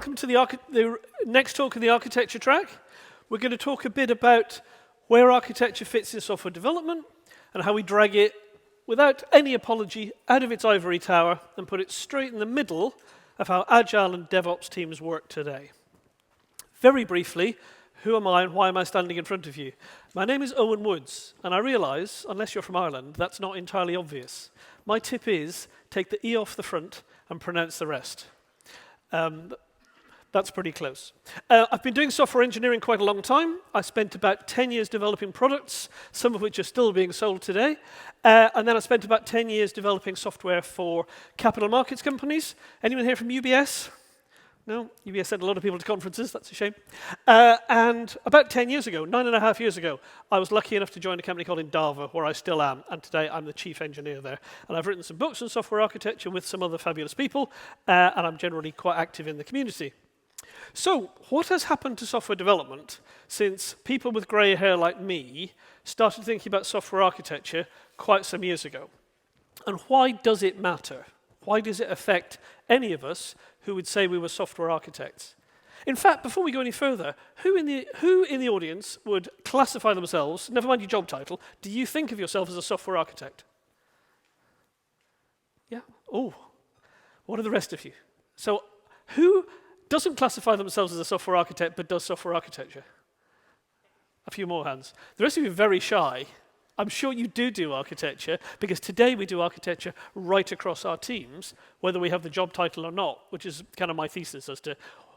welcome to the next talk in the architecture track. We're going to talk a bit about where architecture fits in software development and how we drag it, without any apology, out of its ivory tower and put it straight in the middle of how Agile and DevOps teams work today. Very briefly, who am I and why am I standing in front of you? My name is Owen Woods, and I realise, unless you're from Ireland, that's not entirely obvious. My tip is, take the E off the front and pronounce the rest. That's pretty close. I've been doing software engineering quite a long time. I spent about 10 years developing products, some of which are still being sold today. And then I spent about 10 years developing software for capital markets companies. Anyone here from UBS? No? UBS sent a lot of people to conferences, that's a shame. And about 10 years ago, 9.5 years ago, I was lucky enough to join a company called Endava, where I still am, and today I'm the chief engineer there. And I've written some books on software architecture with some other fabulous people, and I'm generally quite active in the community. So, what has happened to software development since people with grey hair like me started thinking about software architecture quite some years ago? And why does it matter? Why does it affect any of us who would say we were software architects? In fact, before we go any further, who in the audience would classify themselves, never mind your job title, do you think of yourself as a software architect? Yeah? Oh, what are the rest of you? So, who doesn't classify themselves as a software architect but does software architecture? A few more hands. The rest of you are very shy. I'm sure you do architecture, because today we do architecture right across our teams, whether we have the job title or not, which is kind of my thesis as to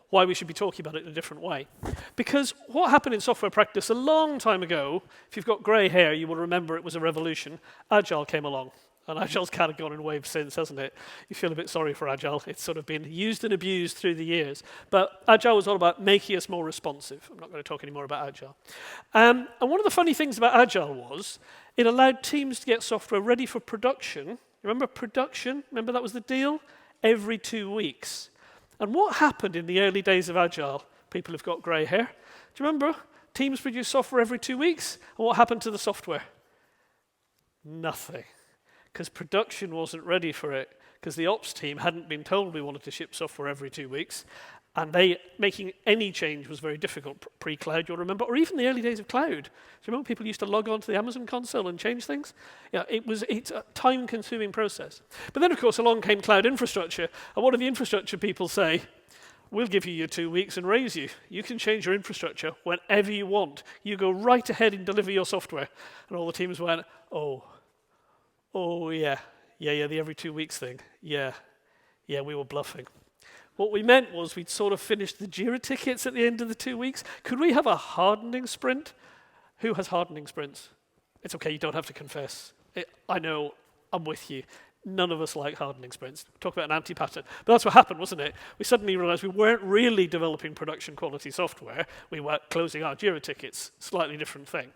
why we should be talking about it in a different way. Because what happened in software practice a long time ago, if you've got grey hair, you will remember it was a revolution. Agile came along. And Agile's kind of gone in waves since, hasn't it? You feel a bit sorry for Agile. It's sort of been used and abused through the years. But Agile was all about making us more responsive. I'm not going to talk any more about Agile. And one of the funny things about Agile was it allowed teams to get software ready for production. Remember production? Remember that was the deal? Every 2 weeks. And what happened in the early days of Agile? People who've got grey hair. Do you remember? Teams produced software every 2 weeks. And what happened to the software? Nothing. Because production wasn't ready for it, because the ops team hadn't been told we wanted to ship software every 2 weeks, and making any change was very difficult pre-cloud, you'll remember, or even the early days of cloud. Do you remember people used to log on to the Amazon console and change things? Yeah, it's a time-consuming process. But then, of course, along came cloud infrastructure, and what do the infrastructure people say? We'll give you your 2 weeks and raise you. You can change your infrastructure whenever you want. You go right ahead and deliver your software. And all the teams went, Oh, yeah, the every 2 weeks thing. Yeah, we were bluffing. What we meant was we'd sort of finished the JIRA tickets at the end of the 2 weeks. Could we have a hardening sprint? Who has hardening sprints? It's okay, you don't have to confess. I know, I'm with you. None of us like hardening sprints. Talk about an anti-pattern. But that's what happened, wasn't it? We suddenly realized we weren't really developing production quality software. We were closing our JIRA tickets. Slightly different thing.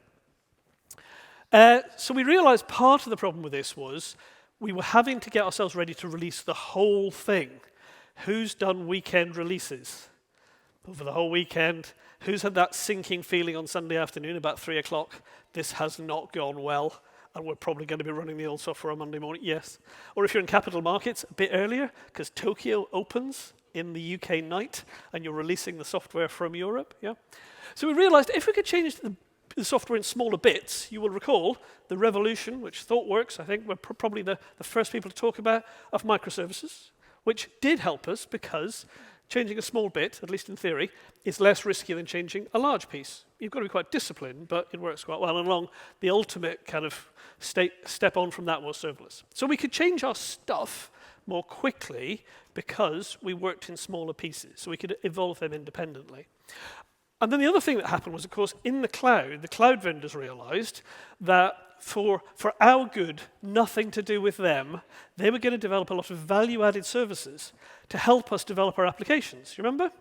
So we realized part of the problem with this was we were having to get ourselves ready to release the whole thing. Who's done weekend releases? Over the whole weekend, who's had that sinking feeling on Sunday afternoon about 3 o'clock? This has not gone well, and we're probably going to be running the old software on Monday morning. Yes. Or if you're in capital markets, a bit earlier, because Tokyo opens in the UK night, and you're releasing the software from Europe. Yeah. So we realized if we could change the software in smaller bits, you will recall the revolution, which ThoughtWorks, I think, were probably the first people to talk about, of microservices, which did help us because changing a small bit, at least in theory, is less risky than changing a large piece. You've got to be quite disciplined, but it works quite well. And along the ultimate kind of step on from that was serverless. So we could change our stuff more quickly because we worked in smaller pieces, so we could evolve them independently. And then the other thing that happened was, of course, in the cloud vendors realized that for our good, nothing to do with them, they were going to develop a lot of value-added services to help us develop our applications. You remember?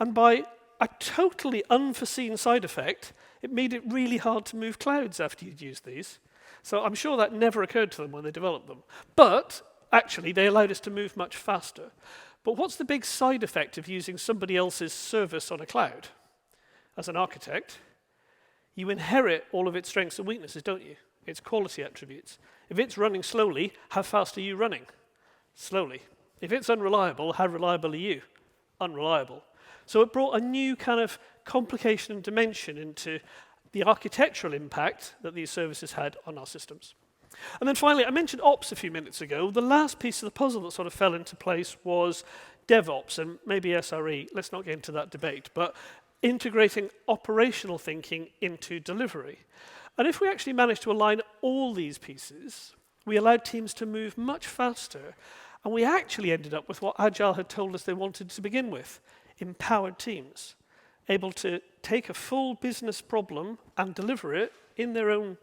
And by a totally unforeseen side effect, it made it really hard to move clouds after you'd used these. So I'm sure that never occurred to them when they developed them. But actually, they allowed us to move much faster. But what's the big side effect of using somebody else's service on a cloud? As an architect, you inherit all of its strengths and weaknesses, don't you? Its quality attributes. If it's running slowly, how fast are you running? Slowly. If it's unreliable, how reliable are you? unreliable. So it brought a new kind of complication and dimension into the architectural impact that these services had on our systems. And then finally, I mentioned ops a few minutes ago. The last piece of the puzzle that sort of fell into place was DevOps and maybe SRE. Let's not get into that debate, but integrating operational thinking into delivery. And if we actually managed to align all these pieces, we allowed teams to move much faster, and we actually ended up with what Agile had told us they wanted to begin with, empowered teams, able to take a full business problem and deliver it in their own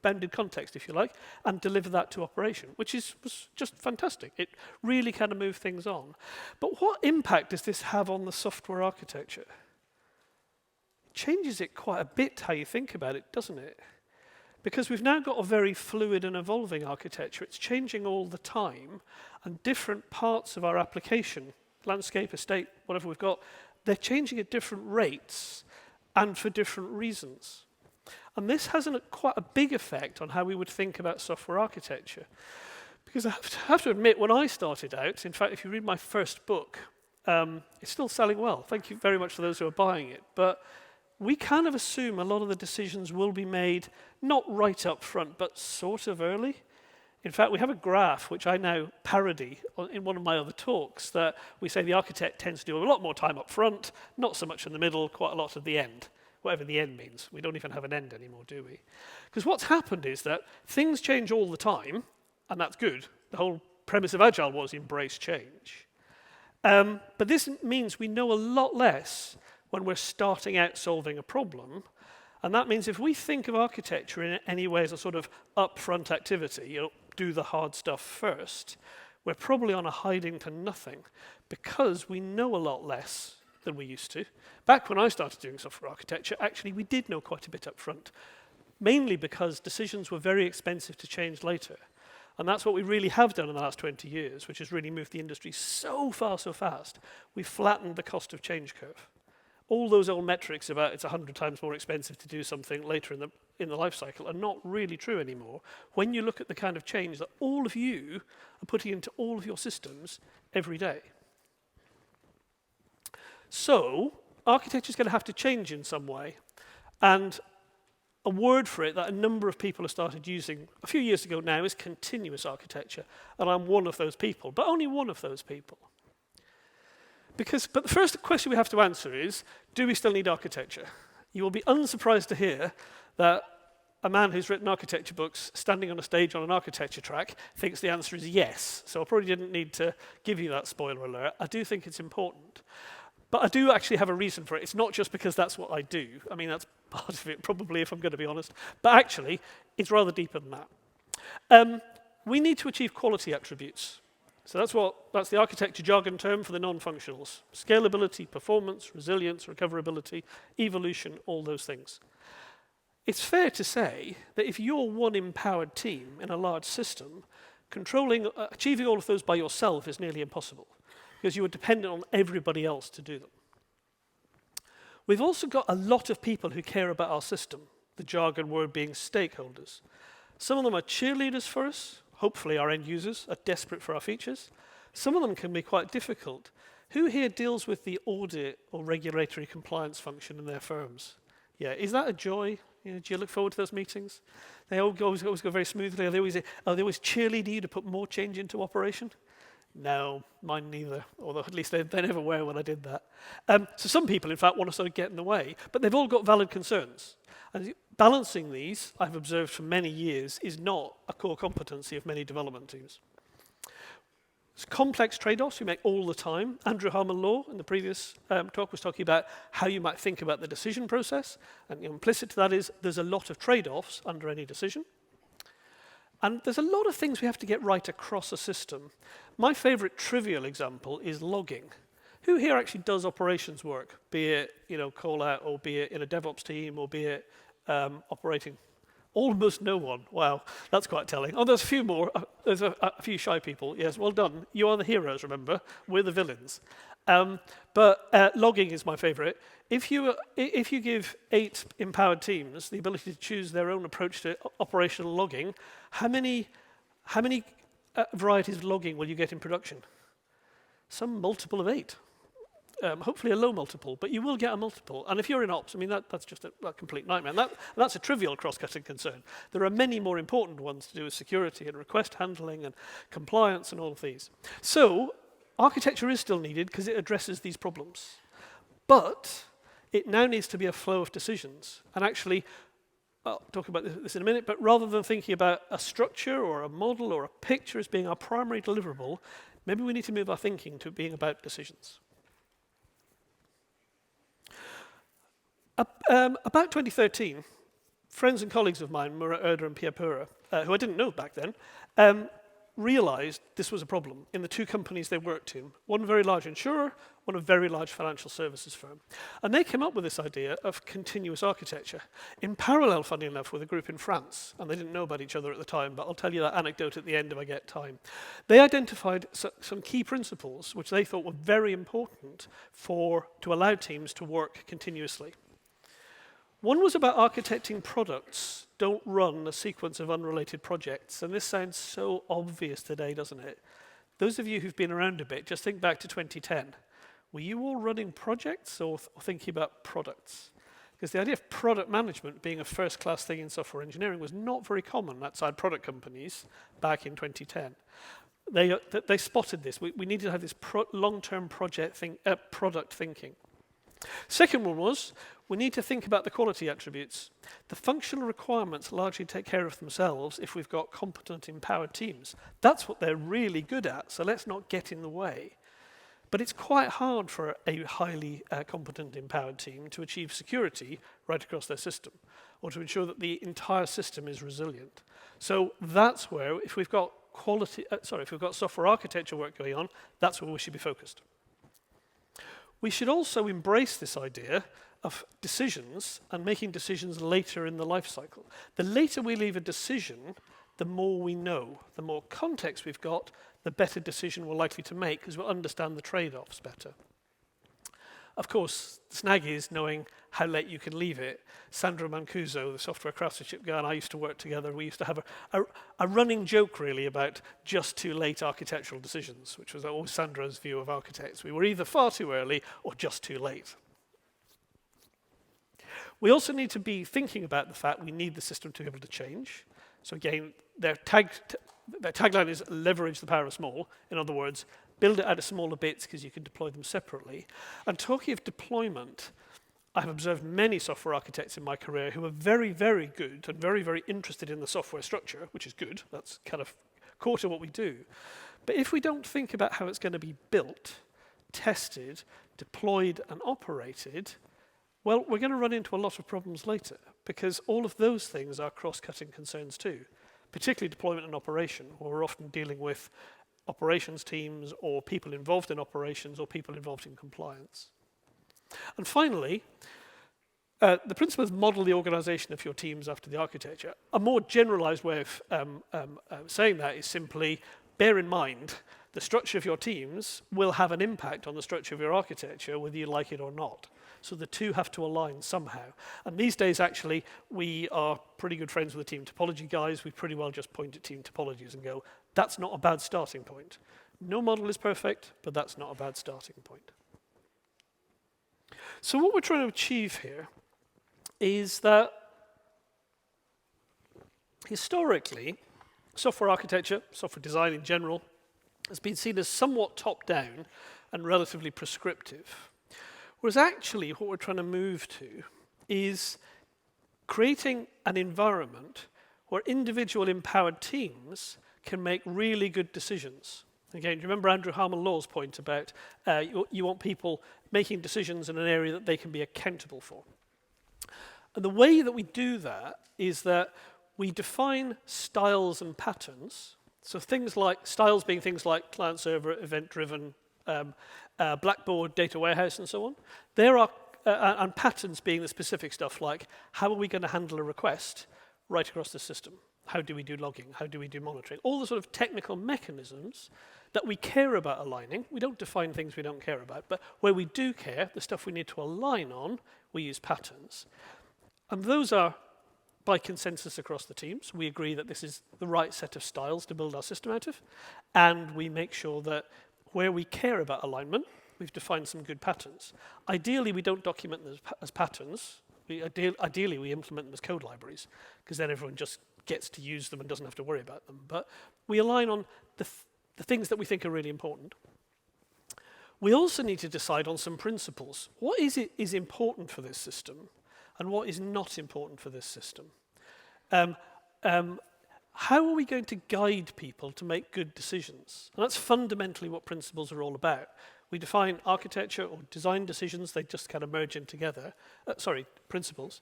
bounded context, if you like, and deliver that to operation, which was just fantastic. It really kind of moved things on. But what impact does this have on the software architecture? It changes it quite a bit how you think about it, doesn't it? Because we've now got a very fluid and evolving architecture. It's changing all the time, and different parts of our application, landscape, estate, whatever we've got, they're changing at different rates and for different reasons. And this has quite a big effect on how we would think about software architecture. Because I have to admit, when I started out, in fact, if you read my first book, it's still selling well. Thank you very much for those who are buying it. But we kind of assume a lot of the decisions will be made not right up front, but sort of early. In fact, we have a graph, which I now parody in one of my other talks, that we say the architect tends to do a lot more time up front, not so much in the middle, quite a lot at the end, whatever the end means. We don't even have an end anymore, do we? Because what's happened is that things change all the time, and that's good. The whole premise of Agile was embrace change. But this means we know a lot less when we're starting out solving a problem. And that means if we think of architecture in any way as a sort of upfront activity, do the hard stuff first, we're probably on a hiding to nothing because we know a lot less than we used to. Back when I started doing software architecture, actually we did know quite a bit up front, mainly because decisions were very expensive to change later. And that's what we really have done in the last 20 years, which has really moved the industry so far, so fast. We've flattened the cost of change curve. All those old metrics about it's 100 times more expensive to do something later in the life cycle are not really true anymore when you look at the kind of change that all of you are putting into all of your systems every day. So, architecture is going to have to change in some way. And a word for it that a number of people have started using a few years ago now is continuous architecture. And I'm one of those people, but only one of those people. But the first question we have to answer is, do we still need architecture? You will be unsurprised to hear that a man who's written architecture books standing on a stage on an architecture track thinks the answer is yes. So I probably didn't need to give you that spoiler alert. I do think it's important. But I do actually have a reason for it. It's not just because that's what I do. I mean, that's part of it, probably, if I'm going to be honest. But actually, it's rather deeper than that. We need to achieve quality attributes. So that's the architecture jargon term for the non-functionals. Scalability, performance, resilience, recoverability, evolution, all those things. It's fair to say that if you're one empowered team in a large system, achieving all of those by yourself is nearly impossible because you are dependent on everybody else to do them. We've also got a lot of people who care about our system, the jargon word being stakeholders. Some of them are cheerleaders for us. Hopefully our end users are desperate for our features. Some of them can be quite difficult. Who here deals with the audit or regulatory compliance function in their firms? Yeah, is that a joy? Do you look forward to those meetings? They always go very smoothly. Are they always cheerlead you to put more change into operation? No, mine neither, although at least they never were when I did that. So some people, in fact, want to sort of get in the way, but they've all got valid concerns. And balancing these, I've observed for many years, is not a core competency of many development teams. It's complex trade-offs we make all the time. Andrew Harmon-Law, in the previous talk, was talking about how you might think about the decision process. And implicit to that is there's a lot of trade-offs under any decision. And there's a lot of things we have to get right across a system. My favorite trivial example is logging. Who here actually does operations work, be it call out, or be it in a DevOps team, or be it operating? Almost no one. Wow, that's quite telling. Oh, there's a few more. There's a few shy people. Yes, well done. You are the heroes, remember. We're the villains. But logging is my favorite. If you give 8 empowered teams the ability to choose their own approach to operational logging, how many varieties of logging will you get in production? Some multiple of 8. hopefully a low multiple, but you will get a multiple. And if you're in ops, I mean, that's just a complete nightmare. And that's a trivial cross-cutting concern. There are many more important ones to do with security and request handling and compliance and all of these. So architecture is still needed because it addresses these problems. But it now needs to be a flow of decisions. And actually, I'll talk about this in a minute, but rather than thinking about a structure or a model or a picture as being our primary deliverable, maybe we need to move our thinking to being about decisions. About 2013, friends and colleagues of mine, Murat Erder and Pierre Pura, who I didn't know back then, realized this was a problem in the two companies they worked in, one very large insurer, one a very large financial services firm. And they came up with this idea of continuous architecture in parallel, funny enough, with a group in France. And they didn't know about each other at the time, but I'll tell you that anecdote at the end if I get time. They identified some key principles which they thought were very important to allow teams to work continuously. One was about architecting products don't run a sequence of unrelated projects. And this sounds so obvious today, doesn't it? Those of you who've been around a bit, just think back to 2010. Were you all running projects or thinking about products? Because the idea of product management being a first-class thing in software engineering was not very common outside product companies back in 2010. They spotted this. We needed to have this long-term product thinking. Second one was, we need to think about the quality attributes. The functional requirements largely take care of themselves if we've got competent, empowered teams. That's what they're really good at, so let's not get in the way. But it's quite hard for a highly competent, empowered team to achieve security right across their system, or to ensure that the entire system is resilient. So that's where, if we've got software architecture work going on, that's where we should be focused. We should also embrace this idea of decisions and making decisions later in the life cycle. The later we leave a decision, the more we know. The more context we've got, the better decision we're likely to make because we'll understand the trade-offs better. Of course, the snag is knowing how late you can leave it. Sandro Mancuso, the software craftsmanship guy, and I used to work together. We used to have a running joke, really, about just too late architectural decisions, which was always Sandro's view of architects. We were either far too early or just too late. We also need to be thinking about the fact we need the system to be able to change. So again, their tagline is leverage the power of small. In other words, build it out of smaller bits because you can deploy them separately. And talking of deployment, I have observed many software architects in my career who are very, very good and very, very interested in the software structure, which is good. That's kind of core to what we do. But if we don't think about how it's going to be built, tested, deployed, and operated, well, we're going to run into a lot of problems later because all of those things are cross-cutting concerns too, particularly deployment and operation, where we're often dealing with operations teams or people involved in operations or people involved in compliance. And finally, the principle is model the organization of your teams after the architecture. A more generalized way of saying that is simply bear in mind the structure of your teams will have an impact on the structure of your architecture whether you like it or not. So the two have to align somehow. And these days, actually, we are pretty good friends with the team topology guys. We pretty well just point at team topologies and go, that's not a bad starting point. No model is perfect, but that's not a bad starting point. So what we're trying to achieve here is that historically, software architecture, software design in general, has been seen as somewhat top-down and relatively prescriptive. Whereas actually what we're trying to move to is creating an environment where individual empowered teams can make really good decisions. Again, do you remember Andrew Harmon Law's point about you want people making decisions in an area that they can be accountable for? And the way that we do that is that we define styles and patterns. So things like, styles being things like client-server, event-driven, Blackboard, data warehouse, and so on. There are, and patterns being the specific stuff like, how are we going to handle a request right across the system? How do we do logging? How do we do monitoring? All the sort of technical mechanisms that we care about aligning. We don't define things we don't care about, but where we do care, the stuff we need to align on, we use patterns. And those are by consensus across the teams. We agree that this is the right set of styles to build our system out of, and we make sure that where we care about alignment, we've defined some good patterns. Ideally, we don't document them as patterns. Ideally, we implement them as code libraries, because then everyone just gets to use them and doesn't have to worry about them. But we align on the things that we think are really important. We also need to decide on some principles. What is important for this system, and what is not important for this system? How are we going to guide people to make good decisions? And that's fundamentally what principles are all about. We define architecture or design decisions, they just kind of merge in together, principles,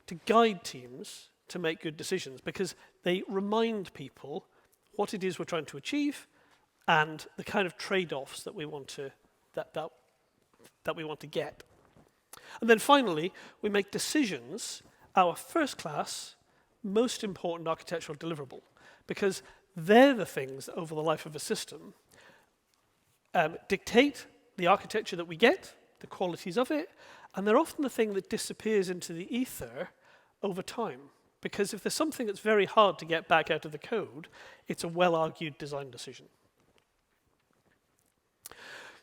to guide teams to make good decisions, because they remind people what it is we're trying to achieve and the kind of trade-offs that we want to that we want to get. And then finally, we make decisions our first class, most important architectural deliverable, because they're the things that over the life of a system dictate the architecture that we get, the qualities of it, and they're often the thing that disappears into the ether over time. Because if there's something that's very hard to get back out of the code, it's a well-argued design decision.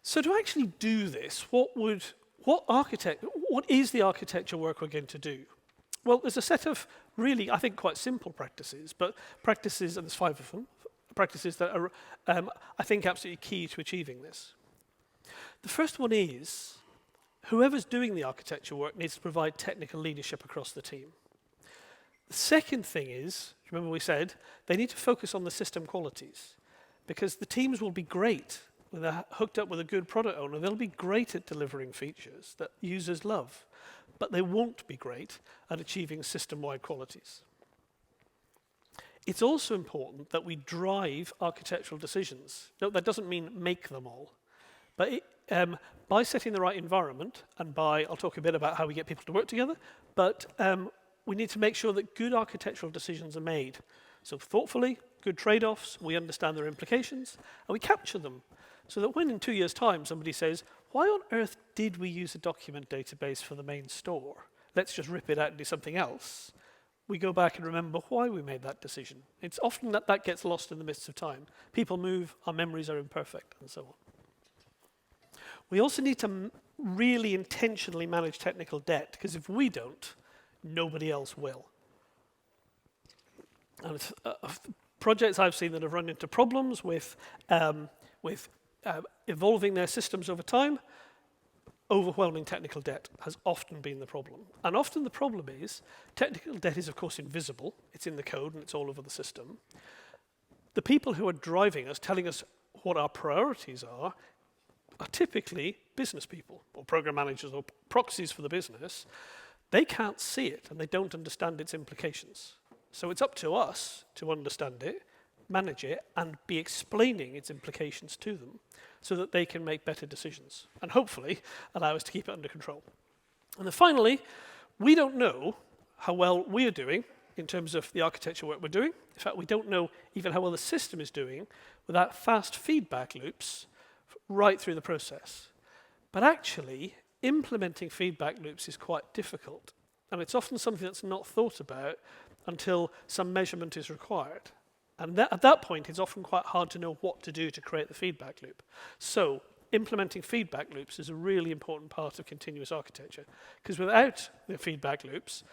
So to actually do this, what is the architecture work we're going to do? Well, there's a set of really, I think, quite simple practices, but practices, and there's 5 of them, practices that are, I think, absolutely key to achieving this. The first one is, whoever's doing the architecture work needs to provide technical leadership across the team. The second thing is, remember we said, they need to focus on the system qualities, because the teams will be great when they're hooked up with a good product owner. They'll be great at delivering features that users love, but they won't be great at achieving system-wide qualities. It's also important that we drive architectural decisions. No, that doesn't mean make them all, but by setting the right environment, and I'll talk a bit about how we get people to work together, but we need to make sure that good architectural decisions are made. So thoughtfully, good trade-offs, we understand their implications, and we capture them, so that when in 2 years' time somebody says, why on earth did we use a document database for the main store? Let's just rip it out and do something else. We go back and remember why we made that decision. It's often that gets lost in the midst of time. People move, our memories are imperfect, and so on. We also need to really intentionally manage technical debt, because if we don't, nobody else will. And projects I've seen that have run into problems with evolving their systems over time, overwhelming technical debt has often been the problem. And often the problem is, technical debt is of course invisible, it's in the code and it's all over the system. The people who are driving us, telling us what our priorities are typically business people, or program managers, or proxies for the business. They can't see it and they don't understand its implications. So it's up to us to understand it, manage it, and be explaining its implications to them so that they can make better decisions and hopefully allow us to keep it under control. And then finally, we don't know how well we are doing in terms of the architecture work we're doing. In fact, we don't know even how well the system is doing without fast feedback loops right through the process. But actually, implementing feedback loops is quite difficult, and it's often something that's not thought about until some measurement is required. And at that point, it's often quite hard to know what to do to create the feedback loop. So implementing feedback loops is a really important part of continuous architecture, because without the feedback loops,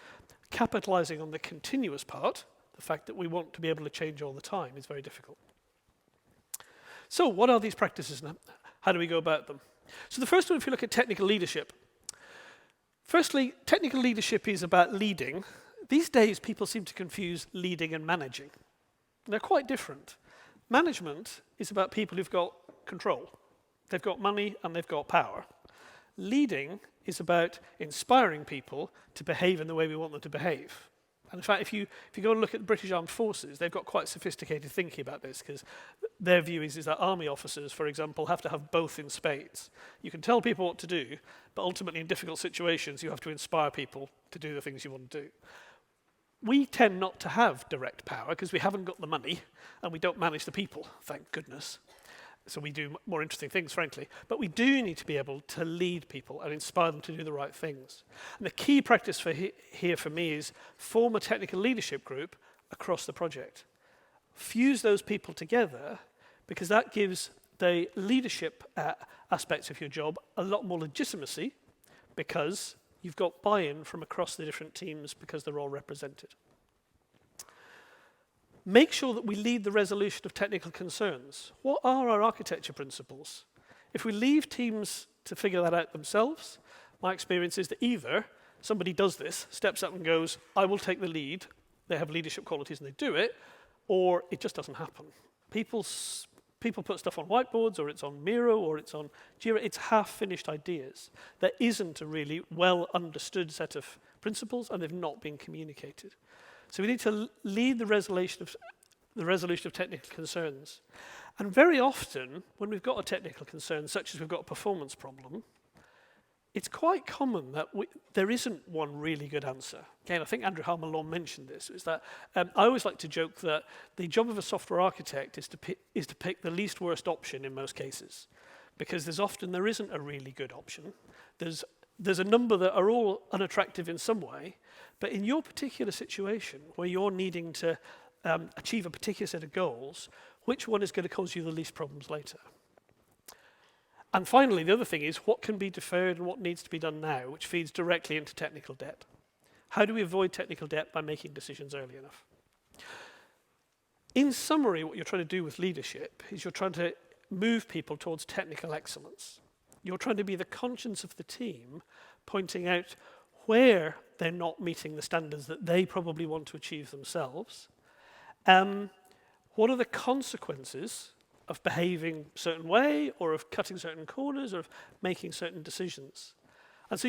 capitalizing on the continuous part, the fact that we want to be able to change all the time, is very difficult. So what are these practices and how do we go about them? So the first one, if you look at technical leadership. Firstly, technical leadership is about leading. These days, people seem to confuse leading and managing. They're quite different. Management is about people who've got control. They've got money and they've got power. Leading is about inspiring people to behave in the way we want them to behave. And in fact, if you go and look at the British Armed Forces, they've got quite sophisticated thinking about this, because their view is that army officers, for example, have to have both in spades. You can tell people what to do, but ultimately in difficult situations, you have to inspire people to do the things you want to do. We tend not to have direct power because we haven't got the money and we don't manage the people, thank goodness. So we do more interesting things, frankly. But we do need to be able to lead people and inspire them to do the right things. And the key practice here for me is form a technical leadership group across the project. Fuse those people together, because that gives the leadership aspects of your job a lot more legitimacy because you've got buy-in from across the different teams because they're all represented. Make sure that we lead the resolution of technical concerns. What are our architecture principles? If we leave teams to figure that out themselves, my experience is that either somebody does this, steps up and goes, I will take the lead, they have leadership qualities and they do it, or it just doesn't happen. People put stuff on whiteboards, or it's on Miro, or it's on Jira. It's half-finished ideas. There isn't a really well-understood set of principles, and they've not been communicated. So we need to lead the resolution of technical concerns. And very often, when we've got a technical concern, such as we've got a performance problem, it's quite common that there isn't one really good answer. Again, I think Andrew Harmon mentioned this, is that I always like to joke that the job of a software architect is to pick the least worst option in most cases, because there isn't a really good option. There's a number that are all unattractive in some way, but in your particular situation, where you're needing to achieve a particular set of goals, which one is going to cause you the least problems later? And finally, the other thing is what can be deferred and what needs to be done now, which feeds directly into technical debt. How do we avoid technical debt? By making decisions early enough. In summary, what you're trying to do with leadership is you're trying to move people towards technical excellence. You're trying to be the conscience of the team, pointing out where they're not meeting the standards that they probably want to achieve themselves. What are the consequences of behaving a certain way, or of cutting certain corners, or of making certain decisions? And so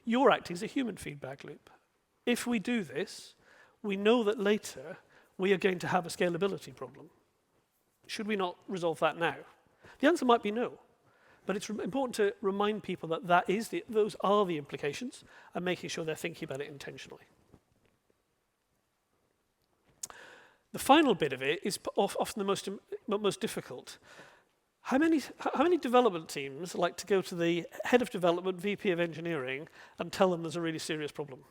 you're acting as a human feedback loop. If we do this, we know that later we are going to have a scalability problem. Should we not resolve that now? The answer might be no. But it's important to remind people that those are the implications, and making sure they're thinking about it intentionally. The final bit of it is often the most difficult. How many development teams like to go to the head of development, VP of engineering, and tell them there's a really serious problem?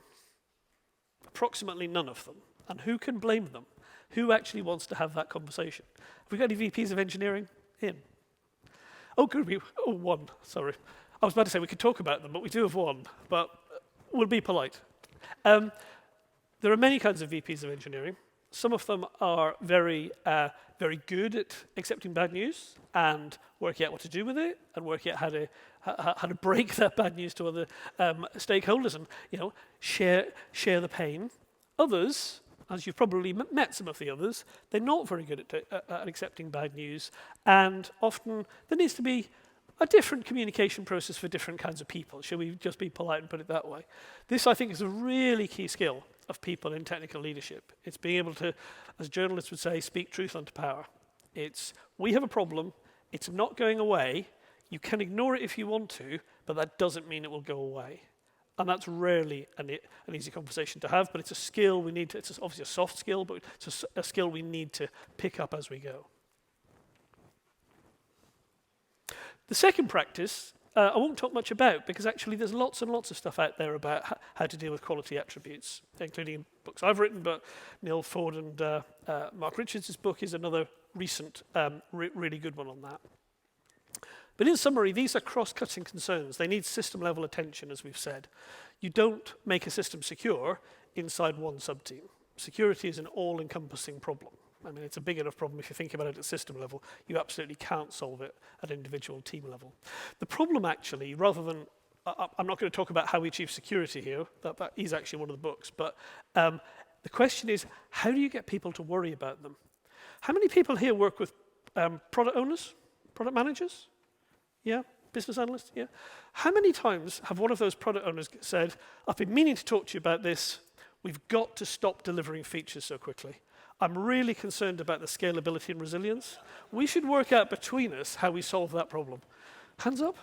Approximately none of them. And who can blame them? Who actually wants to have that conversation? Have we got any VPs of engineering in? Oh, good. One. Sorry. I was about to say we could talk about them, but we do have one. But we'll be polite. There are many kinds of VPs of engineering. Some of them are very good at accepting bad news and working out what to do with it, and working out how to break that bad news to other stakeholders, and share the pain. Others, as you've probably met some of the others, they're not very good at accepting bad news, and often there needs to be a different communication process for different kinds of people. Shall we just be polite and put it that way? This, I think, is a really key skill of people in technical leadership. It's being able to, as journalists would say, speak truth unto power. It's, we have a problem, it's not going away, you can ignore it if you want to, but that doesn't mean it will go away. And that's rarely an easy conversation to have, but it's a skill we need to, it's obviously a soft skill, but it's a skill we need to pick up as we go. The second practice, I won't talk much about, because actually there's lots and lots of stuff out there about how to deal with quality attributes, including in books I've written, but Neil Ford and Mark Richards' book is another recent, really good one on that. But in summary, these are cross-cutting concerns. They need system-level attention, as we've said. You don't make a system secure inside one sub-team. Security is an all-encompassing problem. I mean, it's a big enough problem if you think about it at system level. You absolutely can't solve it at individual team level. The problem actually, rather than, I'm not going to talk about how we achieve security here, that is actually one of the books, but the question is, how do you get people to worry about them? How many people here work with product owners, product managers? Yeah? Business analysts? Yeah? How many times have one of those product owners said, I've been meaning to talk to you about this, we've got to stop delivering features so quickly. I'm really concerned about the scalability and resilience. We should work out between us how we solve that problem. Hands up?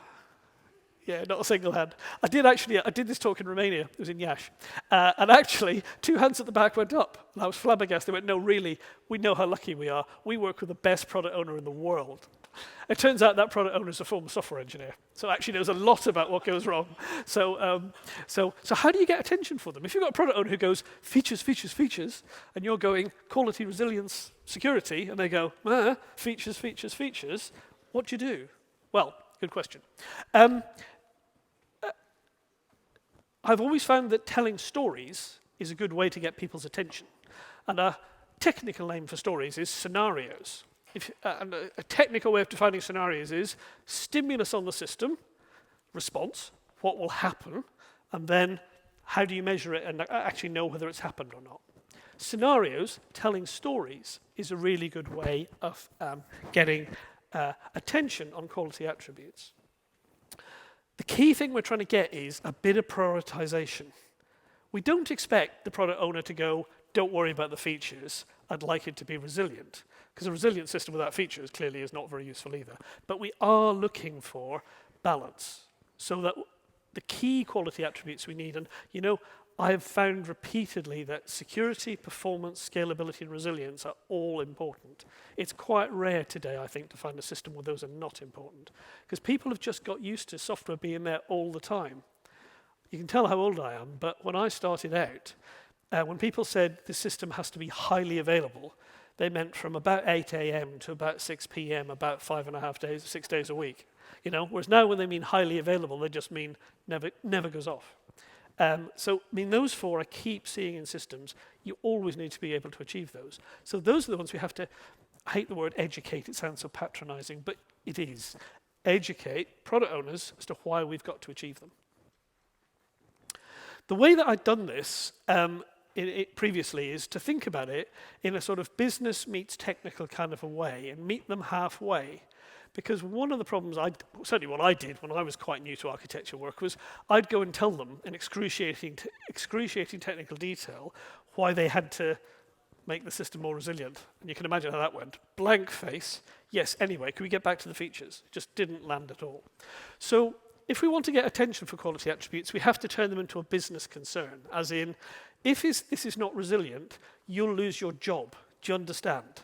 Yeah, not a single hand. I did this talk in Romania. It was in Iași. And actually, 2 hands at the back went up. And I was flabbergasted. They went, no, really, we know how lucky we are. We work with the best product owner in the world. It turns out that product owner is a former software engineer. So actually knows a lot about what goes wrong. So how do you get attention for them? If you've got a product owner who goes, features, features, features, and you're going quality, resilience, security, and they go, features, features, features, what do you do? Well, good question. I've always found that telling stories is a good way to get people's attention. And a technical name for stories is scenarios. And a technical way of defining scenarios is stimulus on the system, response, what will happen, and then how do you measure it and actually know whether it's happened or not. Scenarios, telling stories, is a really good way of getting attention on quality attributes. The key thing we're trying to get is a bit of prioritization. We don't expect the product owner to go, don't worry about the features, I'd like it to be resilient. Because a resilient system without features clearly is not very useful either. But we are looking for balance so that the key quality attributes we need, and you know, I have found repeatedly that security, performance, scalability, and resilience are all important. It's quite rare today, I think, to find a system where those are not important. Because people have just got used to software being there all the time. You can tell how old I am, but when I started out, when people said the system has to be highly available, they meant from about 8 a.m. to about 6 p.m., about 5.5 days, 6 days a week. You know, whereas now when they mean highly available, they just mean never goes off. So, I mean, those four I keep seeing in systems. You always need to be able to achieve those. So those are the ones we have to, I hate the word educate, it sounds so patronizing, but it is. Educate product owners as to why we've got to achieve them. The way that I'd done this previously is to think about it in a sort of business meets technical kind of a way and meet them halfway. Because one of the problems, certainly what I did when I was quite new to architecture work, was I'd go and tell them in excruciating technical detail why they had to make the system more resilient. And you can imagine how that went. Blank face, yes, anyway, can we get back to the features? Just didn't land at all. So if we want to get attention for quality attributes, we have to turn them into a business concern, as in, if this is not resilient, you'll lose your job. Do you understand?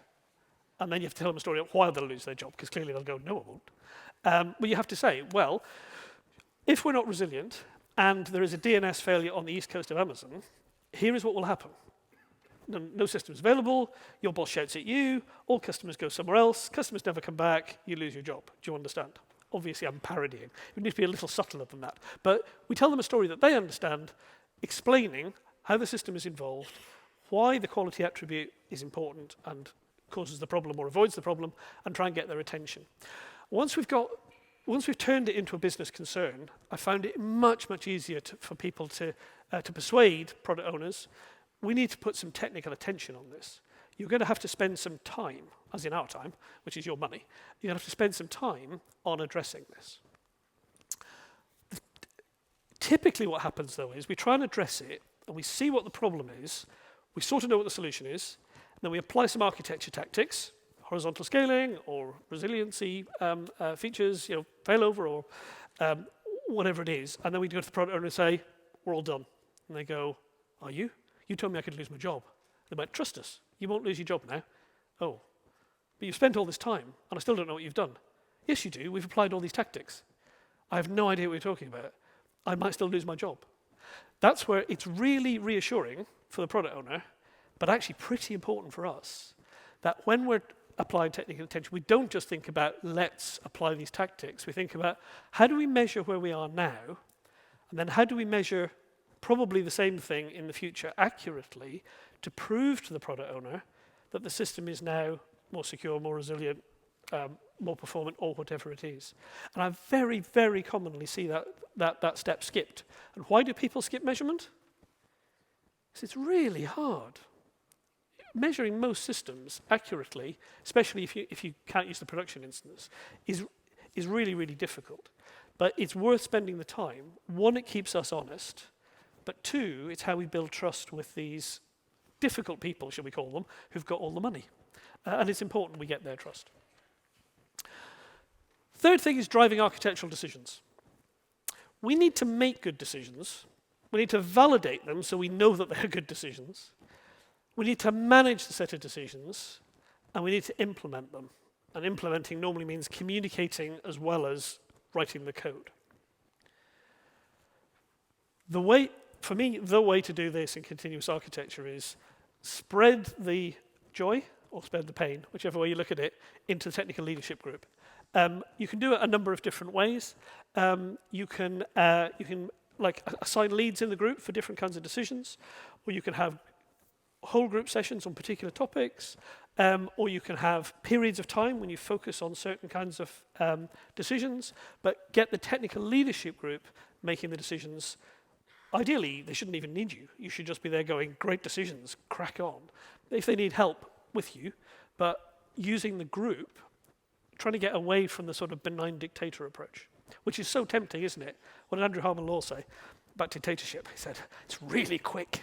And then you have to tell them a story of why they'll lose their job, because clearly they'll go, no, I won't. But you have to say, well, if we're not resilient and there is a DNS failure on the east coast of Amazon, here is what will happen. No system is available, your boss shouts at you, all customers go somewhere else, customers never come back, you lose your job. Do you understand? Obviously, I'm parodying. It needs to be a little subtler than that. But we tell them a story that they understand, explaining how the system is involved, why the quality attribute is important and causes the problem or avoids the problem, and try and get their attention. Once we've turned it into a business concern, I found it much easier for people to persuade product owners. We need to put some technical attention on this. You're going to have to spend some time, as in our time, which is your money. You're going to have to spend some time on addressing this. Typically, what happens though is we try and address it, and we see what the problem is. We sort of know what the solution is. Then we apply some architecture tactics, horizontal scaling or resiliency features, you know, failover or whatever it is. And then we go to the product owner and say, we're all done. And they go, are you? You told me I could lose my job. They might trust us. You won't lose your job now. Oh, but you've spent all this time and I still don't know what you've done. Yes, you do. We've applied all these tactics. I have no idea what you're talking about. I might still lose my job. That's where it's really reassuring for the product owner, but actually pretty important for us, that when we're applying technical attention, we don't just think about let's apply these tactics. We think about how do we measure where we are now, and then how do we measure probably the same thing in the future accurately to prove to the product owner that the system is now more secure, more resilient, more performant, or whatever it is. And I very commonly see that step skipped. And why do people skip measurement? Because it's really hard. Measuring most systems accurately, especially if you can't use the production instance, is really difficult. But it's worth spending the time. One, it keeps us honest. But two, it's how we build trust with these difficult people, shall we call them, who've got all the money. And it's important we get their trust. Third thing is driving architectural decisions. We need to make good decisions. We need to validate them so we know that they're good decisions. We need to manage the set of decisions, and we need to implement them. And implementing normally means communicating as well as writing the code. For me, the way to do this in continuous architecture is spread the joy or spread the pain, whichever way you look at it, into the technical leadership group. You can do it a number of different ways. You can like assign leads in the group for different kinds of decisions, or you can have whole group sessions on particular topics, or you can have periods of time when you focus on certain kinds of decisions, but get the technical leadership group making the decisions. Ideally, they shouldn't even need you. You should just be there going, great decisions, crack on. If they need help with you, but using the group, trying to get away from the sort of benign dictator approach, which is so tempting, isn't it? What did Andrew Harmon Law say about dictatorship? He said, it's really quick.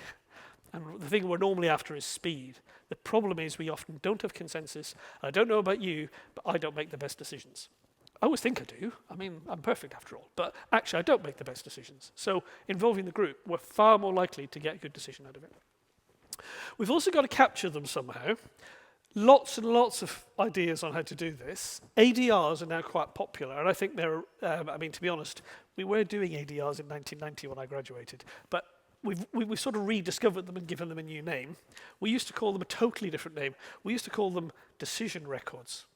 And the thing we're normally after is speed. The problem is we often don't have consensus. I don't know about you, but I don't make the best decisions. I always think I do. I mean, I'm perfect after all. But actually, I don't make the best decisions. So involving the group, we're far more likely to get a good decision out of it. We've also got to capture them somehow. Lots and lots of ideas on how to do this. ADRs are now quite popular, and I think they're, I mean, to be honest, we were doing ADRs in 1990 when I graduated, but we've sort of rediscovered them and given them a new name. We used to call them a totally different name. We used to call them decision records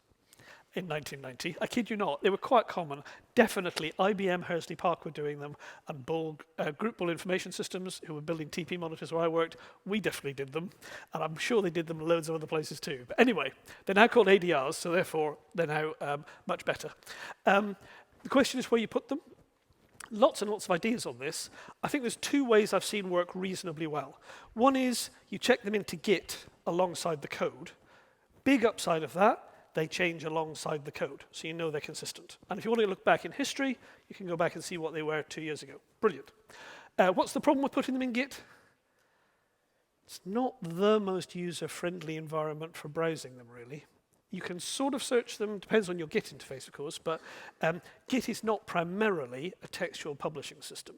in 1990. I kid you not, they were quite common. Definitely IBM Hersley Park were doing them, and Group Bull Information Systems, who were building TP monitors where I worked, we definitely did them, and I'm sure they did them loads of other places too. But anyway, they're now called ADRs, so therefore they're now much better. The question is where you put them. Lots and lots of ideas on this. I think there's two ways I've seen work reasonably well. One is you check them into Git alongside the code. Big upside of that, they change alongside the code, so you know they're consistent. And if you want to look back in history, you can go back and see what they were 2 years ago. Brilliant. What's the problem with putting them in Git? It's not the most user-friendly environment for browsing them, really. You can sort of search them, depends on your Git interface, of course, but Git is not primarily a textual publishing system.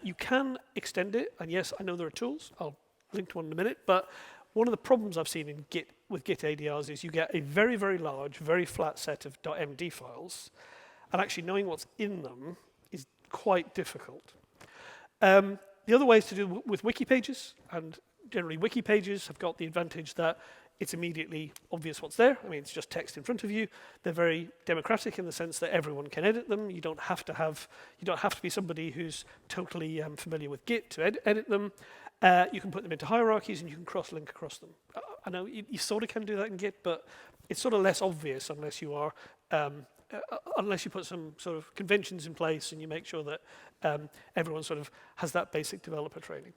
You can extend it, and yes, I know there are tools. I'll link to one in a minute, but one of the problems I've seen in Git with Git ADRs is you get a very, very large, very flat set of .md files, and actually knowing what's in them is quite difficult. The other way is to do with wiki pages, and generally wiki pages have got the advantage that it's immediately obvious what's there. I mean, it's just text in front of you. They're very democratic in the sense that everyone can edit them. You don't have to be somebody who's totally familiar with Git to edit them. You can put them into hierarchies and you can cross-link across them. I know you sort of can do that in Git, but it's sort of less obvious unless you are, unless you put some sort of conventions in place and you make sure that everyone sort of has that basic developer training.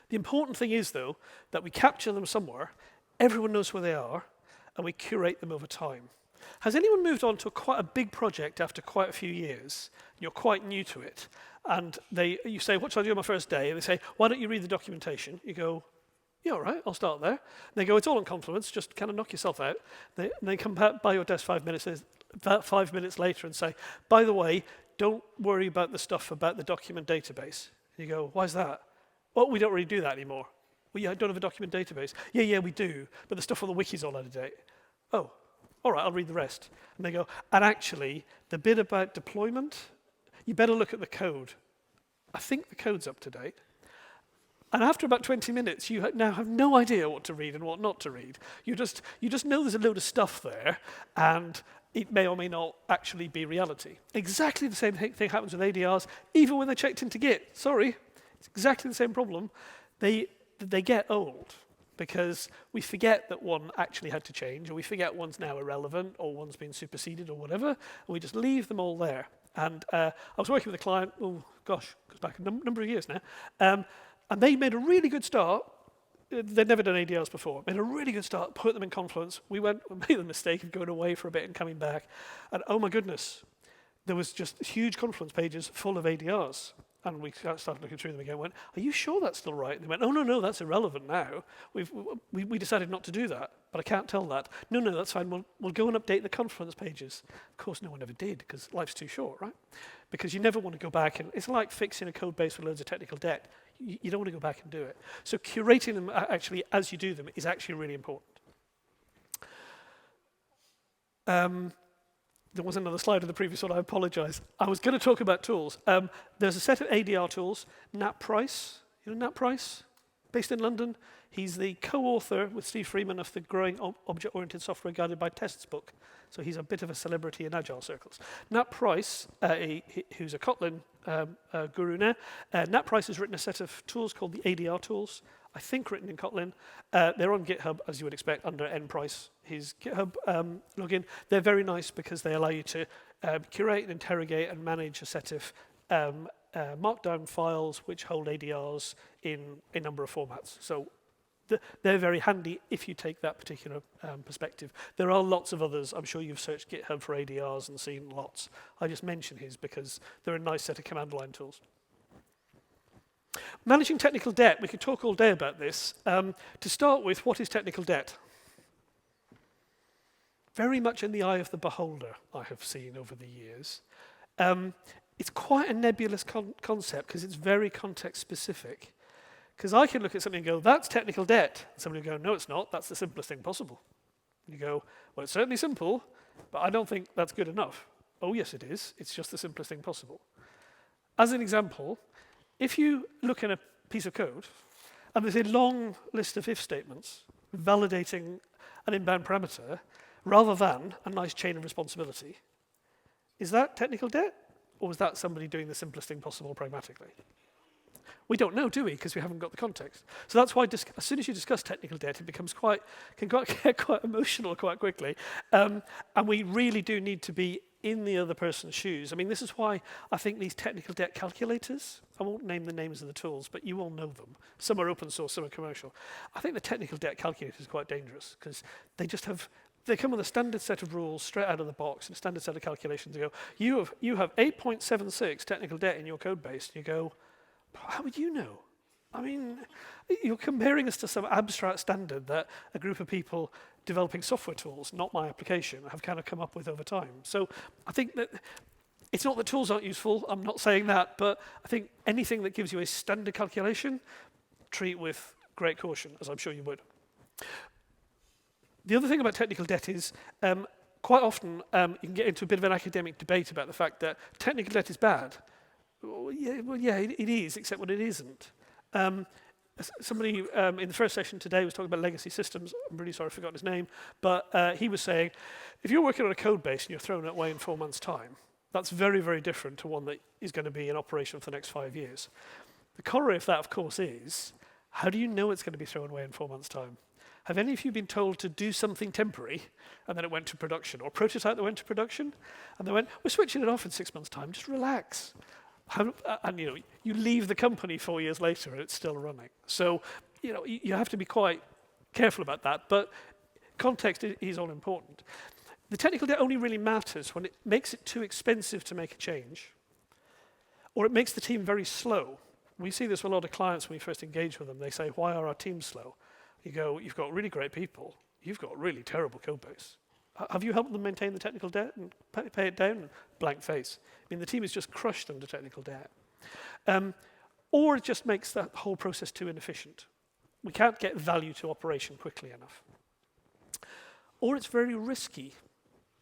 The important thing is, though, that we capture them somewhere, everyone knows where they are, and we curate them over time. Has anyone moved on to quite a big project after quite a few years? You're quite new to it, and you say, what shall I do on my first day? And they say, why don't you read the documentation? You go, yeah, all right, I'll start there. And they go, it's all on Confluence, just kind of knock yourself out. They come back by your desk 5 minutes, 5 minutes later and say, by the way, don't worry about the stuff about the document database. And you go, why's that? Well, we don't really do that anymore. We don't have a document database. Yeah, we do, but the stuff on the wiki's all out of date. Oh, all right, I'll read the rest. And they go, and actually, the bit about deployment, you better look at the code. I think the code's up to date. And after about 20 minutes, you now have no idea what to read and what not to read. You just know there's a load of stuff there, and it may or may not actually be reality. Exactly the same thing happens with ADRs, even when they're checked into Git. Sorry. It's exactly the same problem. They get old because we forget that one actually had to change, or we forget one's now irrelevant, or one's been superseded, or whatever, and we just leave them all there. And I was working with a client, oh gosh, goes back a number of years now, and they made a really good start. They'd never done ADRs before. Made a really good start, put them in Confluence. We made the mistake of going away for a bit and coming back, and oh my goodness, there was just huge Confluence pages full of ADRs. And we started looking through them again and went, are you sure that's still right? And they went, oh, no, that's irrelevant now. We decided not to do that, but I can't tell that. No, that's fine. We'll go and update the Confluence pages. Of course, no one ever did, because life's too short, right? Because you never want to go back, and it's like fixing a code base with loads of technical debt. You don't want to go back and do it. So curating them actually as you do them is actually really important. There was another slide of the previous one, I apologize. I was going to talk about tools. There's a set of ADR tools, NatPrice. You know NatPrice? based in London. He's the co-author with Steve Freeman of the Growing Object-Oriented Software Guided by Tests book. So he's a bit of a celebrity in Agile circles. Nat Price, who's a Kotlin guru now, Nat Price has written a set of tools called the ADR tools, I think written in Kotlin. They're on GitHub, as you would expect, under nprice, his GitHub login. They're very nice because they allow you to curate and interrogate and manage a set of markdown files which hold ADRs in a number of formats. So they're very handy if you take that particular perspective. There are lots of others. I'm sure you've searched GitHub for ADRs and seen lots. I just mention his because they're a nice set of command line tools. Managing technical debt. We could talk all day about this. To start with, what is technical debt? Very much in the eye of the beholder, I have seen over the years. It's quite a nebulous concept because it's very context specific. Because I can look at something and go, that's technical debt. And somebody will go, no, it's not. That's the simplest thing possible. And you go, well, it's certainly simple, but I don't think that's good enough. Oh, yes, it is. It's just the simplest thing possible. As an example, if you look at a piece of code, and there's a long list of if statements validating an inbound parameter, rather than a nice chain of responsibility, is that technical debt? Or is that somebody doing the simplest thing possible pragmatically? We don't know, do we? Because we haven't got the context. So that's why as soon as you discuss technical debt, it becomes can get quite emotional quite quickly. And we really do need to be in the other person's shoes. I mean, this is why I think these technical debt calculators, I won't name the names of the tools, but you all know them. Some are open source, some are commercial. I think the technical debt calculator is quite dangerous because they come with a standard set of rules straight out of the box and a standard set of calculations. They go, you have 8.76 technical debt in your code base. And you go, how would you know? I mean, you're comparing us to some abstract standard that a group of people developing software tools, not my application, have kind of come up with over time. So I think that it's not that tools aren't useful. I'm not saying that. But I think anything that gives you a standard calculation, treat with great caution, as I'm sure you would. The other thing about technical debt is quite often you can get into a bit of an academic debate about the fact that technical debt is bad. Well, yeah, it is, except when it isn't. Somebody in the first session today was talking about legacy systems. I'm really sorry I forgot his name. But he was saying, if you're working on a code base and you're throwing it away in 4 months' time, that's very, very different to one that is going to be in operation for the next 5 years. The corollary of that, of course, is, how do you know it's going to be thrown away in 4 months' time? Have any of you been told to do something temporary and then it went to production, or prototype that went to production, and they went, we're switching it off in 6 months' time, just relax. And you leave the company 4 years later and it's still running. So you have to be quite careful about that, but context is all important. The technical debt only really matters when it makes it too expensive to make a change, or it makes the team very slow. We see this with a lot of clients when we first engage with them. They say, why are our teams slow? You go, you've got really great people. You've got really terrible code base. Have you helped them maintain the technical debt and pay it down? Blank face. I mean, the team is just crushed under technical debt. Or it just makes that whole process too inefficient. We can't get value to operation quickly enough. Or it's very risky.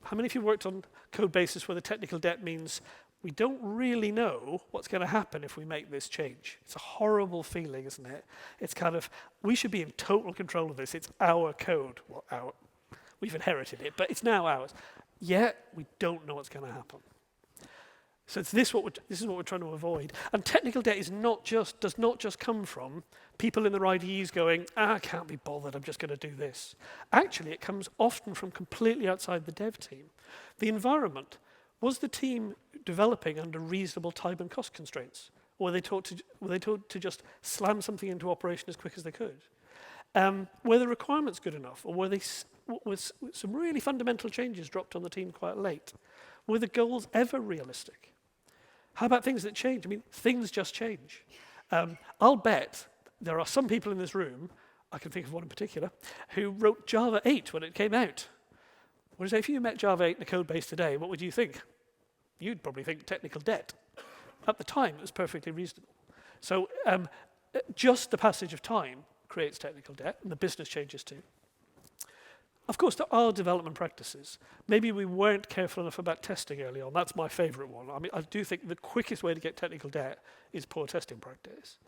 How many of you worked on code bases where the technical debt means we don't really know what's going to happen if we make this change? It's a horrible feeling, isn't it? It's kind of, we should be in total control of this. It's our code. Well, we've inherited it, but it's now ours. Yet, we don't know what's going to happen. So this is what we're trying to avoid. And technical debt does not just come from people in their IDEs going, I can't be bothered, I'm just going to do this. Actually, it comes often from completely outside the dev team. The environment. Was the team developing under reasonable time and cost constraints? Or were they taught to just slam something into operation as quick as they could? Were the requirements good enough? Or was some really fundamental changes dropped on the team quite late? Were the goals ever realistic? How about things that change? I mean, things just change. I'll bet there are some people in this room, I can think of one in particular, who wrote Java 8 when it came out. Whereas if you met Java 8 in the code base today, what would you think? You'd probably think technical debt. At the time, it was perfectly reasonable. So just the passage of time creates technical debt, and the business changes too. Of course, there are development practices. Maybe we weren't careful enough about testing early on. That's my favorite one. I mean, I do think the quickest way to get technical debt is poor testing practice.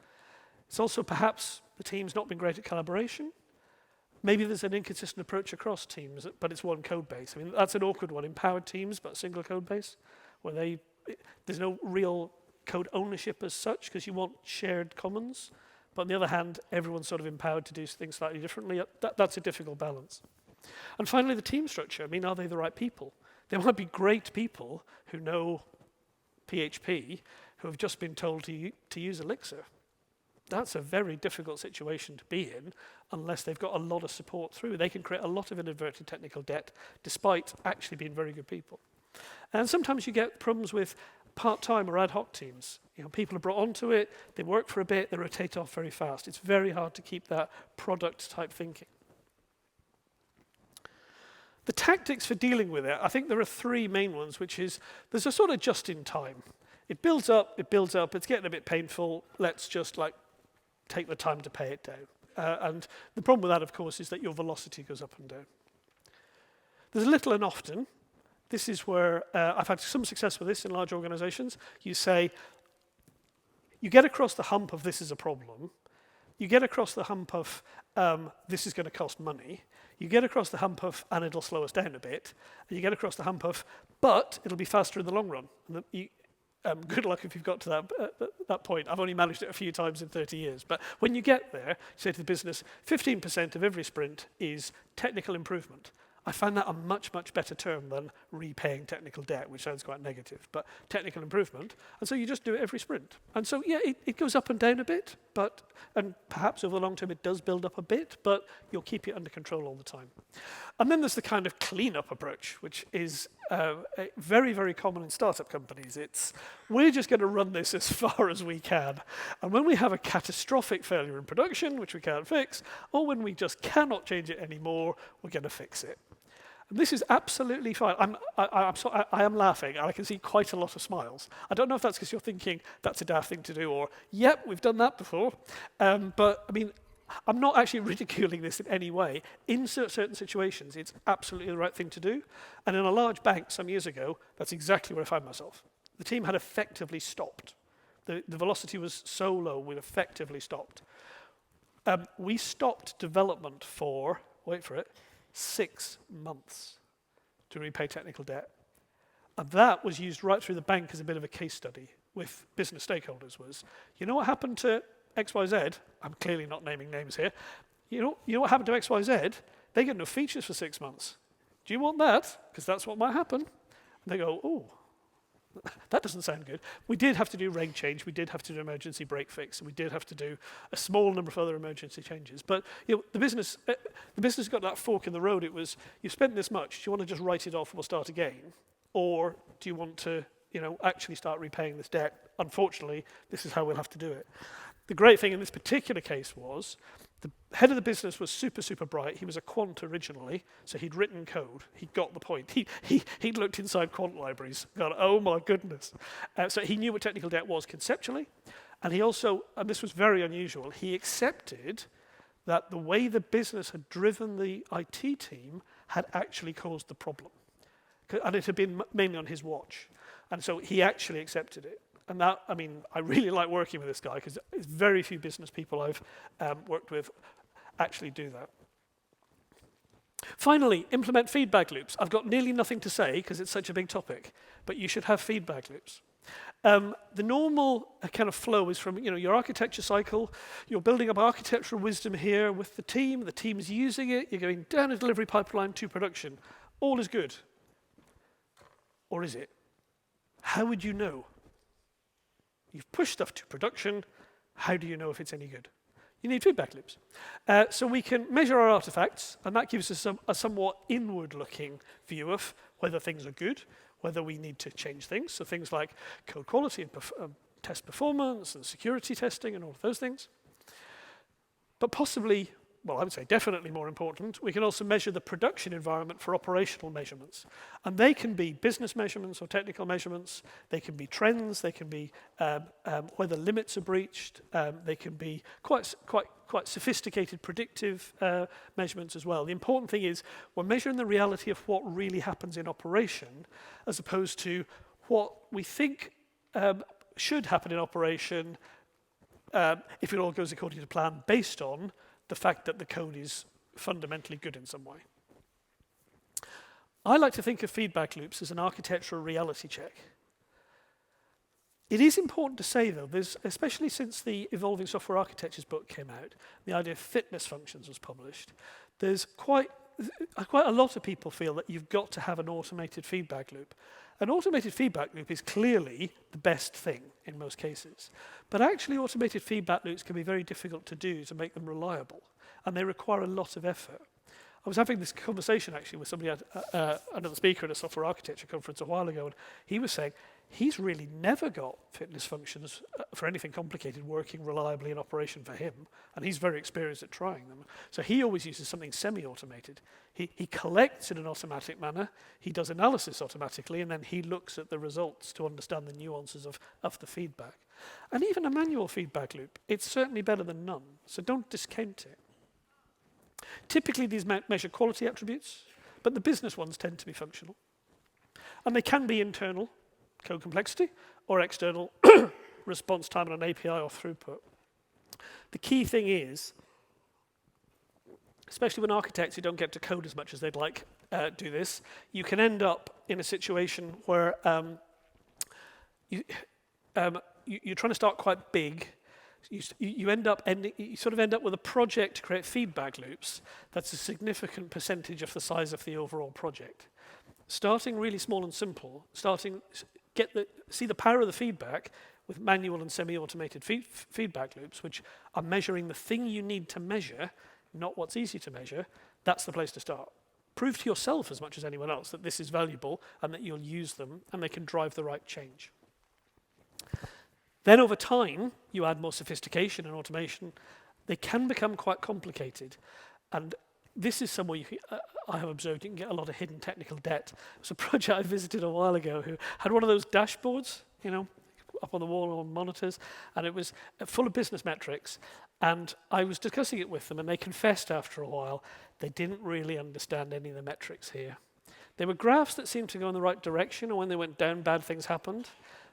It's also perhaps the team's not been great at collaboration. Maybe there's an inconsistent approach across teams, but it's one code base. I mean, that's an awkward one. Empowered teams, but a single code base, where there's no real code ownership as such, because you want shared commons. But on the other hand, everyone's sort of empowered to do things slightly differently. That's a difficult balance. And finally, the team structure. I mean, are they the right people? There might be great people who know PHP, who have just been told to use Elixir. That's a very difficult situation to be in unless they've got a lot of support through. They can create a lot of inadvertent technical debt despite actually being very good people. And sometimes you get problems with part-time or ad hoc teams. You know, people are brought onto it, they work for a bit, they rotate off very fast. It's very hard to keep that product-type thinking. The tactics for dealing with it, I think there are three main ones, which is there's a sort of just-in-time. It builds up, it's getting a bit painful, let's just take the time to pay it down. And the problem with that, of course, is that your velocity goes up and down. There's little and often. This is where I've had some success with this in large organizations. You say, you get across the hump of this is a problem. You get across the hump of this is going to cost money. You get across the hump of, and it'll slow us down a bit. And you get across the hump of, but it'll be faster in the long run. Good luck if you've got to that point. I've only managed it a few times in 30 years. But when you get there, say to the business, 15% of every sprint is technical improvement. I find that a much, much better term than repaying technical debt, which sounds quite negative, but technical improvement. And so you just do it every sprint. And so, yeah, it goes up and down a bit, and perhaps over the long term it does build up a bit, but you'll keep it under control all the time. And then there's the kind of cleanup approach, which is very, very common in startup companies. We're just going to run this as far as we can. And when we have a catastrophic failure in production, which we can't fix, or when we just cannot change it anymore, we're going to fix it. And this is absolutely fine. I am laughing, and I can see quite a lot of smiles. I don't know if that's because you're thinking that's a daft thing to do, or, yep, we've done that before. But, I mean, I'm not actually ridiculing this in any way. In certain situations, it's absolutely the right thing to do. And in a large bank some years ago, that's exactly where I found myself. The team had effectively stopped. The velocity was so low, we'd effectively stopped. We stopped development for, wait for it, 6 months to repay technical debt. And that was used right through the bank as a bit of a case study with business stakeholders was, you know what happened to XYZ? I'm clearly not naming names here. You know what happened to XYZ? They get no features for 6 months. Do you want that? Because that's what might happen. And they go, oh, that doesn't sound good. We did have to do reg change. We did have to do emergency break fix. And we did have to do a small number of other emergency changes. But the business got that fork in the road. It was, you've spent this much. Do you want to just write it off and we'll start again? Or do you want to actually start repaying this debt? Unfortunately, this is how we'll have to do it. The great thing in this particular case was the head of the business was super, super bright. He was a quant originally, so he'd written code. He got the point. He'd looked inside quant libraries, gone, oh my goodness. So he knew what technical debt was conceptually, and he also, and this was very unusual, he accepted that the way the business had driven the IT team had actually caused the problem. And it had been mainly on his watch. And so he actually accepted it. And that, I mean, I really like working with this guy because very few business people I've worked with actually do that. Finally, implement feedback loops. I've got nearly nothing to say because it's such a big topic, but you should have feedback loops. The normal kind of flow is from your architecture cycle. You're building up architectural wisdom here with the team's using it, you're going down a delivery pipeline to production. All is good. Or is it? How would you know? You've pushed stuff to production. How do you know if it's any good? You need feedback loops. So we can measure our artifacts, and that gives us a somewhat inward-looking view of whether things are good, whether we need to change things. So things like code quality and test performance and security testing and all of those things. But possibly, well, I would say definitely more important, we can also measure the production environment for operational measurements. And they can be business measurements or technical measurements. They can be trends. They can be whether limits are breached. They can be quite sophisticated predictive measurements as well. The important thing is we're measuring the reality of what really happens in operation as opposed to what we think should happen in operation if it all goes according to plan, based on the fact that the code is fundamentally good in some way. I like to think of feedback loops as an architectural reality check. It is important to say, though, especially since the Evolving Software Architectures book came out, the idea of fitness functions was published, there's quite a lot of people feel that you've got to have an automated feedback loop. An automated feedback loop is clearly the best thing in most cases. But actually, automated feedback loops can be very difficult to do to make them reliable, and they require a lot of effort. I was having this conversation actually with somebody, another speaker at a software architecture conference a while ago, and he was saying he's really never got fitness functions for anything complicated working reliably in operation for him, and he's very experienced at trying them. So he always uses something semi-automated. He collects in an automatic manner, he does analysis automatically, and then he looks at the results to understand the nuances of the feedback. And even a manual feedback loop, it's certainly better than none, so don't discount it. Typically, these measure quality attributes, but the business ones tend to be functional. And they can be internal, code complexity, or external, response time on an API or throughput. The key thing is, especially when architects who don't get to code as much as they'd like do this, you can end up in a situation where you're trying to start quite big. You sort of end up with a project to create feedback loops that's a significant percentage of the size of the overall project. Starting really small and simple, see the power of the feedback with manual and semi-automated feedback loops, which are measuring the thing you need to measure, not what's easy to measure. That's the place to start. Prove to yourself as much as anyone else that this is valuable and that you'll use them and they can drive the right change. Then over time, you add more sophistication and automation. They can become quite complicated. And this is somewhere I have observed you can get a lot of hidden technical debt. It was a project I visited a while ago who had one of those dashboards, up on the wall on monitors, and it was full of business metrics. And I was discussing it with them, and they confessed after a while they didn't really understand any of the metrics here. They were graphs that seemed to go in the right direction, and when they went down, bad things happened.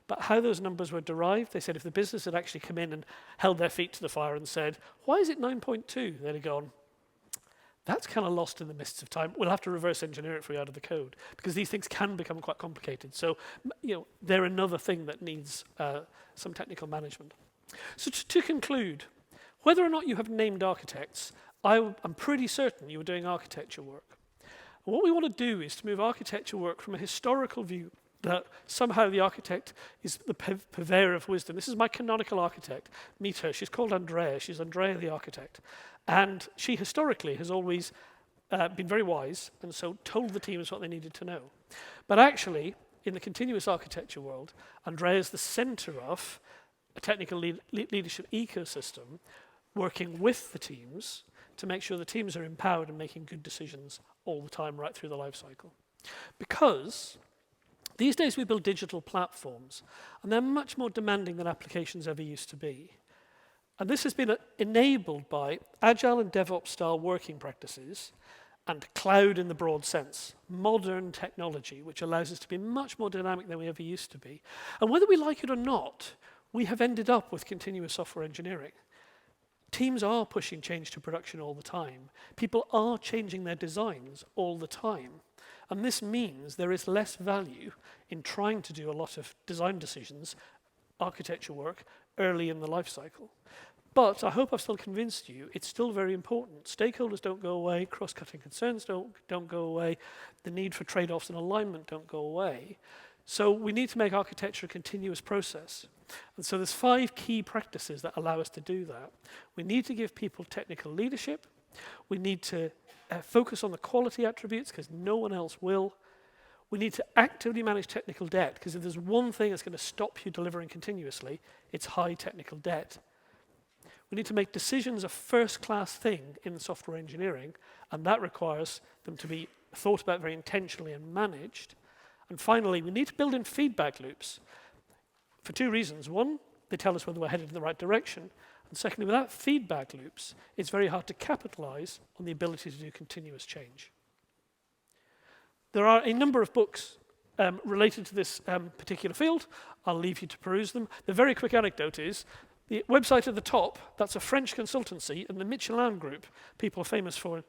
But how those numbers were derived, they said if the business had actually come in and held their feet to the fire and said, why is it 9.2? They'd have gone, that's kind of lost in the mists of time. We'll have to reverse engineer it for you out of the code, because these things can become quite complicated. So, they're another thing that needs some technical management. So to conclude, whether or not you have named architects, I'm pretty certain you were doing architecture work. And what we want to do is to move architecture work from a historical view that somehow the architect is the purveyor of wisdom. This is my canonical architect. Meet her. She's called Andrea. She's Andrea the architect. And she historically has always been very wise and so told the teams what they needed to know. But actually, in the continuous architecture world, Andrea is the center of a technical leadership ecosystem working with the teams to make sure the teams are empowered and making good decisions all the time right through the life cycle. Because these days we build digital platforms, and they're much more demanding than applications ever used to be. And this has been enabled by Agile and DevOps style working practices and cloud in the broad sense, modern technology, which allows us to be much more dynamic than we ever used to be. And whether we like it or not, we have ended up with continuous software engineering. Teams are pushing change to production all the time. People are changing their designs all the time. And this means there is less value in trying to do a lot of design decisions, architecture work, early in the life cycle. But I hope I've still convinced you it's still very important. Stakeholders don't go away, cross-cutting concerns don't go away, the need for trade-offs and alignment don't go away. So we need to make architecture a continuous process. And so there's 5 key practices that allow us to do that. We need to give people technical leadership. We need to focus on the quality attributes because no one else will. We need to actively manage technical debt because if there's one thing that's going to stop you delivering continuously, it's high technical debt. We need to make decisions a first-class thing in software engineering, and that requires them to be thought about very intentionally and managed. And finally, we need to build in feedback loops for 2 reasons. One, they tell us whether we're headed in the right direction. And secondly, without feedback loops, it's very hard to capitalize on the ability to do continuous change. There are a number of books related to this particular field. I'll leave you to peruse them. The very quick anecdote is, The website at the top, that's a French consultancy, and the Michelin Group, people are famous for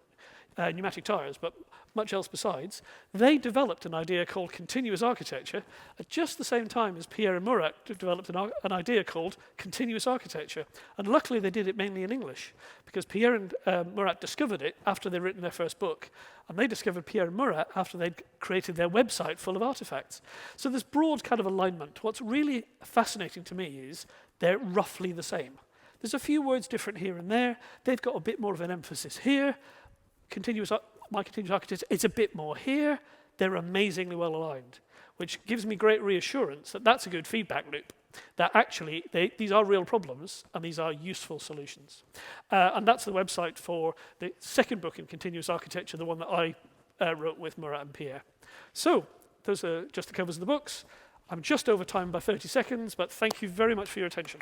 pneumatic tires, but much else besides, they developed an idea called continuous architecture at just the same time as Pierre and Murat developed an idea called continuous architecture. And luckily they did it mainly in English, because Pierre and Murat discovered it after they'd written their first book, and they discovered Pierre and Murat after they'd created their website full of artifacts. So this broad kind of alignment. What's really fascinating to me is they're roughly the same. There's a few words different here and there. They've got a bit more of an emphasis here. My continuous architecture, it's a bit more here. They're amazingly well aligned, which gives me great reassurance that that's a good feedback loop, that actually these are real problems and these are useful solutions. And that's the website for the second book in continuous architecture, the one that I wrote with Murat and Pierre. So those are just the covers of the books. I'm just over time by 30 seconds, but thank you very much for your attention.